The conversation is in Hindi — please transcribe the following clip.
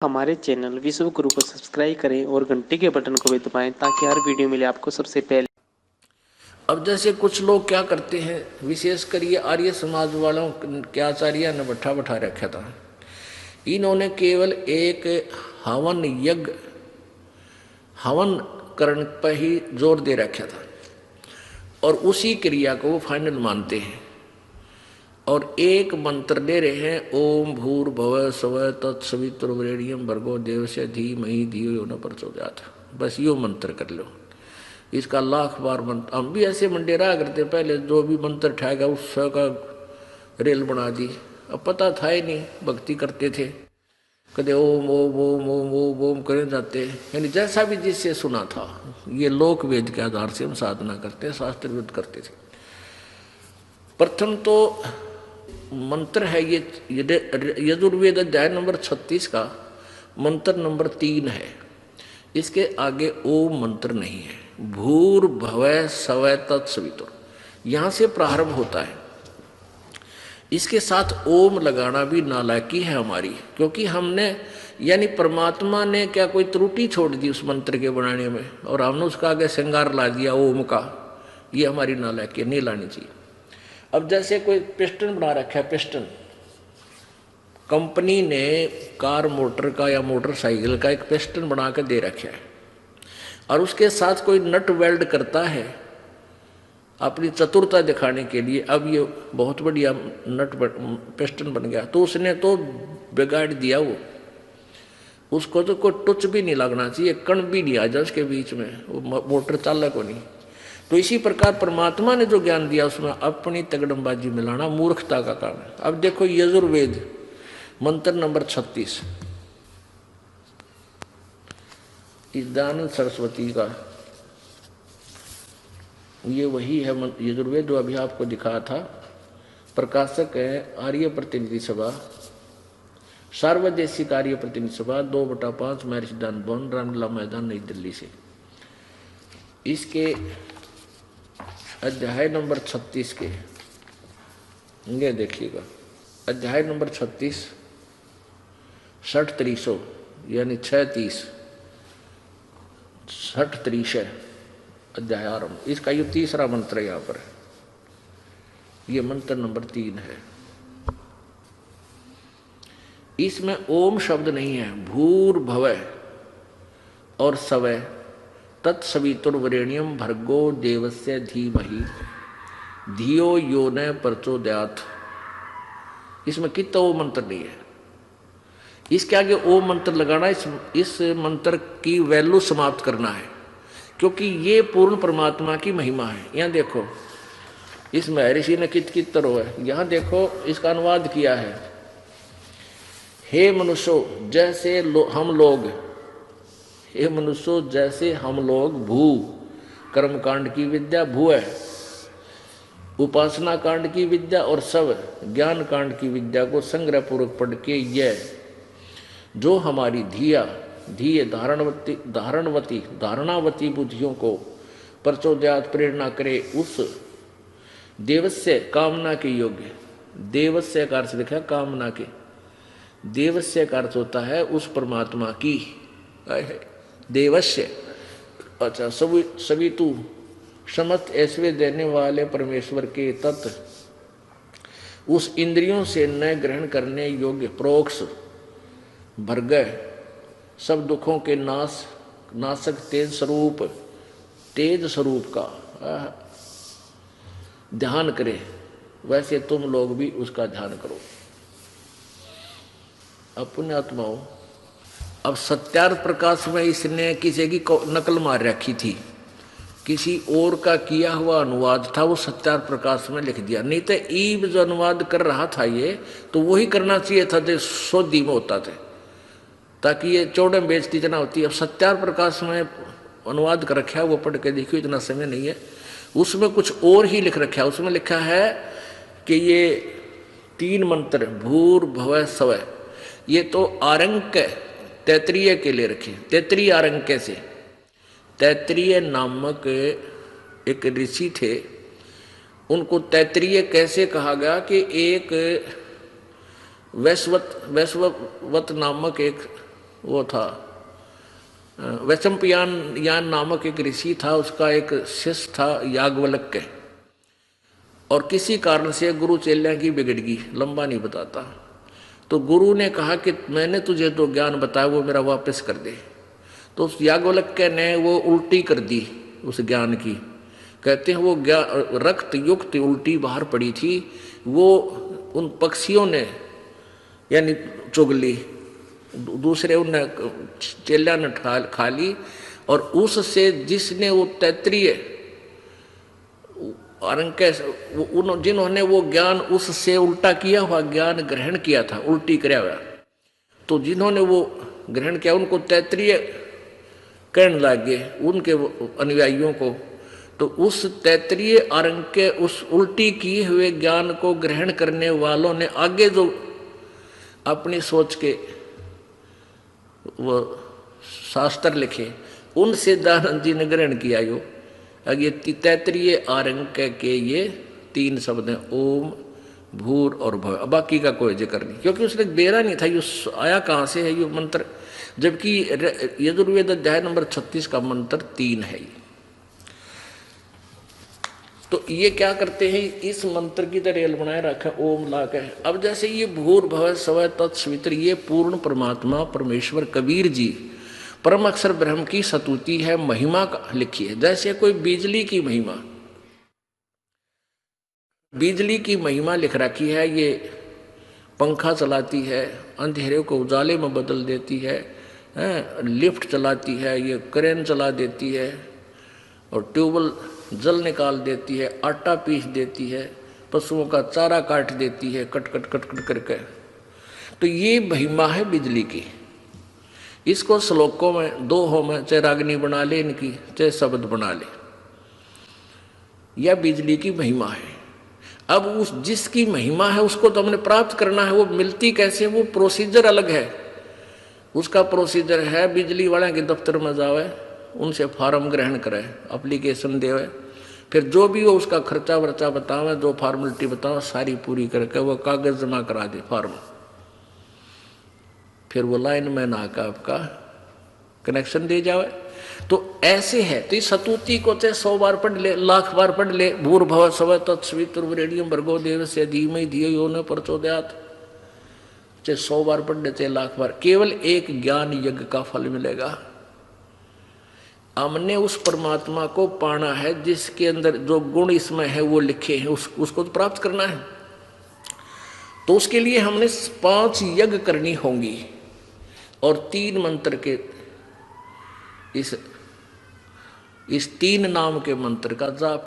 हमारे चैनल विश्व गुरु को सब्सक्राइब करें और घंटी के बटन को भी दबाएं ताकि हर वीडियो मिले आपको सबसे पहले। अब जैसे कुछ लोग क्या करते हैं, विशेषकर ये आर्य समाज वालों के आचार्य ने बैठा बैठा रखा था। इन्होंने केवल एक हवन यज्ञ हवन करण पर ही जोर दे रखा था और उसी क्रिया को वो फाइनल मानते हैं और एक मंत्र दे रहे हैं, ओम भूर्भुवः स्वः तत्सवितुर्वरेण्यं भर्गो देवस्य धीमहि धियो यो न प्रचोदयात्। बस यो मंत्र कर लो, इसका लाख बार मंत्र। हम भी ऐसे मंडेरा करते, पहले जो भी मंत्र ठहगा उसका रेल बना दी। अब पता था ही नहीं, भक्ति करते थे, कदे ओम ओम ओम ओम ओम ओम करे जाते, यानी जैसा भी जिससे सुना था। ये लोक वेद के आधार से हम साधना करते, शास्त्र वेद करते थे। प्रथम तो मंत्र है ये यजुर्वेद अध्याय नंबर 36 का मंत्र नंबर 3 है। इसके आगे ओम मंत्र नहीं है। भूर्भुवः स्वः तत्सवितुर् यहाँ से प्रारंभ होता है। इसके साथ ओम लगाना भी नालायकी है हमारी, क्योंकि हमने यानी परमात्मा ने क्या कोई त्रुटि छोड़ दी उस मंत्र के बनाने में और हमने उसका आगे श्रृंगार ला दिया ओम का। ये हमारी नालायकी नहीं लानी चाहिए। अब जैसे कोई पिस्टन बना रखा है, पिस्टन कंपनी ने कार मोटर का या मोटरसाइकिल का एक पिस्टन बना के दे रखा है और उसके साथ कोई नट वेल्ड करता है अपनी चतुरता दिखाने के लिए। अब ये बहुत बढ़िया नट पिस्टन बन गया, तो उसने तो बिगाड़ दिया वो। उसको तो कोई टच भी नहीं लगना चाहिए, कण भी नहीं आ जाए उसके बीच में, वो मोटर चालक को नहीं। तो इसी प्रकार परमात्मा ने जो ज्ञान दिया उसमें अपनी तगड़मबाजी मिलाना मूर्खता का काम है। अब देखो यजुर्वेद मंत्र नंबर 36 ईदानंद सरस्वती का, ये वही है यजुर्वेद जो अभी आपको दिखाया था। प्रकाशक है आर्य प्रतिनिधि सभा, सार्वदेशिक आर्य प्रतिनिधि सभा 2/5 महर्षि दान भवन, रामलीला मैदान, नई दिल्ली से। इसके अध्याय नंबर 36 के ये देखिएगा, अध्याय नंबर 36 60-300 यानी 6-30 60-30 अध्याय आरंभ। इसका ये तीसरा मंत्र यहाँ पर है, ये मंत्र नंबर 3 है। इसमें ओम शब्द नहीं है। भूर्भुवः और स्वः तत्सवितुर्वरेण्यं भर्गो देवस्य धीमहि धियो यो न प्रचोदयात्। इसमें कितना ओम मंत्र नहीं है। इसके आगे ओम मंत्र लगाना इस मंत्र की वैल्यू समाप्त करना है, क्योंकि ये पूर्ण परमात्मा की महिमा है। यहाँ देखो इस महर्षि ने कित तरह है, यहाँ देखो इसका अनुवाद किया है। हे मनुष्यों जैसे हम लोग, हे मनुष्यों जैसे हम लोग भू कर्मकांड की विद्या, भू है उपासना कांड की विद्या और सब ज्ञान कांड की विद्या को संग्रह पूर्वक पढ़ के यह जो हमारी धीय धारणावती बुद्धियों को प्रचोदयात प्रेरणा करे, उस देवस्य कामना के योग्य, देवस्य का अर्थ देखा कामना के, देवस्य का अर्थ होता है उस परमात्मा की, देवस्य अच्छा सभी तू समस्त ऐश्वर्य देने वाले परमेश्वर के तत्व, उस इंद्रियों से न ग्रहण करने योग्य प्रोक्ष भर्गः सब दुखों के नाशक तेज स्वरूप का ध्यान करे, वैसे तुम लोग भी उसका ध्यान करो। अपने आत्माओं, अब सत्यार्थ प्रकाश में इसने किसी की नकल मार रखी थी, किसी और का किया हुआ अनुवाद था, वो सत्यार्थ प्रकाश में लिख दिया। नहीं तो ईब जो अनुवाद कर रहा था ये तो वही करना चाहिए था जो सोधी में होता था, ताकि ये चौड़े बेइज्जती जना होती है। अब सत्यार्थ प्रकाश में अनुवाद कर रखा है, वो पढ़ के देखियो, इतना समय नहीं है। उसमें कुछ और ही लिख रखा है। उसमें लिखा है कि ये 3 मंत्र भूर्भुवः स्वः, ये तो आरंक तैतरीय के लिए रखे, तैतरीय आरंक से। तैतरीय नामक एक ऋषि थे, उनको तैतरीय कैसे कहा गया कि एक वैश्ववत नामक एक वो था वैशंपायन यान नामक एक ऋषि था, उसका एक शिष्य था याज्ञवल्क्य, और किसी कारण से गुरु चेल्या की बिगड़ गई, लंबा नहीं बताता। तो गुरु ने कहा कि मैंने तुझे जो ज्ञान बताया वो मेरा वापस कर दे। तो उस याज्ञवल्क्य ने वो उल्टी कर दी उस ज्ञान की। कहते हैं वो रक्त युक्त उल्टी बाहर पड़ी थी, वो उन पक्षियों ने यानी चुग ली, दूसरे उन चेल्या ने खा ली, और उससे जिसने वो तैत्रीय जिन्होंने वो ज्ञान उससे उल्टा किया हुआ ज्ञान ग्रहण किया था, उल्टी कराया हुआ, तो जिन्होंने वो ग्रहण किया उनको तैत्रीय कहने लगे, उनके अनुयायियों को। तो उस तैत्रीय आरंग के उस उल्टी किए हुए ज्ञान को ग्रहण करने वालों ने आगे जो अपनी सोच के वो शास्त्र लिखे, उनसे दयानंद जी ने ग्रहण किया। यो अब ये तैत्रीय आरंग के ये 3 शब्द हैं, ओम, भूर और भव। बाकी का कोई जिक्र नहीं, क्योंकि उसने बेरा नहीं था ये आया कहाँ से है ये मंत्र, जबकि यजुर्वेद अध्याय नंबर 36 का मंत्र 3 है। तो ये क्या करते हैं, इस मंत्र की तरह रेल बनाए रखा ओम ला के। अब जैसे ये भूर भव स्व तत्सवित्र, ये पूर्ण परमात्मा परमेश्वर कबीर जी परम अक्षर ब्रह्म की स्तुति है, महिमा लिखी है। जैसे कोई बिजली की महिमा, बिजली की महिमा लिख रखी है, ये पंखा चलाती है, अंधेरे को उजाले में बदल देती है, लिफ्ट चलाती है, ये क्रेन चला देती है, और ट्यूबवेल जल निकाल देती है, आटा पीस देती है, पशुओं का चारा काट देती है, कट कट कट कट करके। तो ये महिमा है बिजली की। इसको श्लोकों में दोहों में चाहे रागनी बना ले इनकी, चाहे शब्द बना ले, यह बिजली की महिमा है। अब उस जिसकी महिमा है उसको तो हमने प्राप्त करना है, वो मिलती कैसे, वो प्रोसीजर अलग है। उसका प्रोसीजर है बिजली वाले के दफ्तर में जावे, उनसे फार्म ग्रहण करे, एप्लीकेशन देवे, फिर जो भी हो उसका खर्चा वर्चा बतावे, जो फॉर्मेलिटी बतावे सारी पूरी करके वो कागज जमा करा दे फॉर्म, फिर वो लाइन में आकर आपका कनेक्शन दे जावे। तो ऐसे है। तो इस स्तुति को चाहे 100 बार पढ़ ले, लाख बार पढ़ ले, भूर भव स्व तत्सवितुर्वरेण्यं भर्गो देवस्य धीमहि धियो यो न प्रचोदयात्, चाहे 100 बार पढ़ ले, चाहे लाख बार, केवल एक ज्ञान यज्ञ का फल मिलेगा। हमने उस परमात्मा को पाना है जिसके अंदर जो गुण इसमें है वो लिखे हैं, उसको तो प्राप्त करना है। तो उसके लिए हमने 5 यज्ञ करनी होंगी, और 3 मंत्र के इस 3 नाम के मंत्र का जाप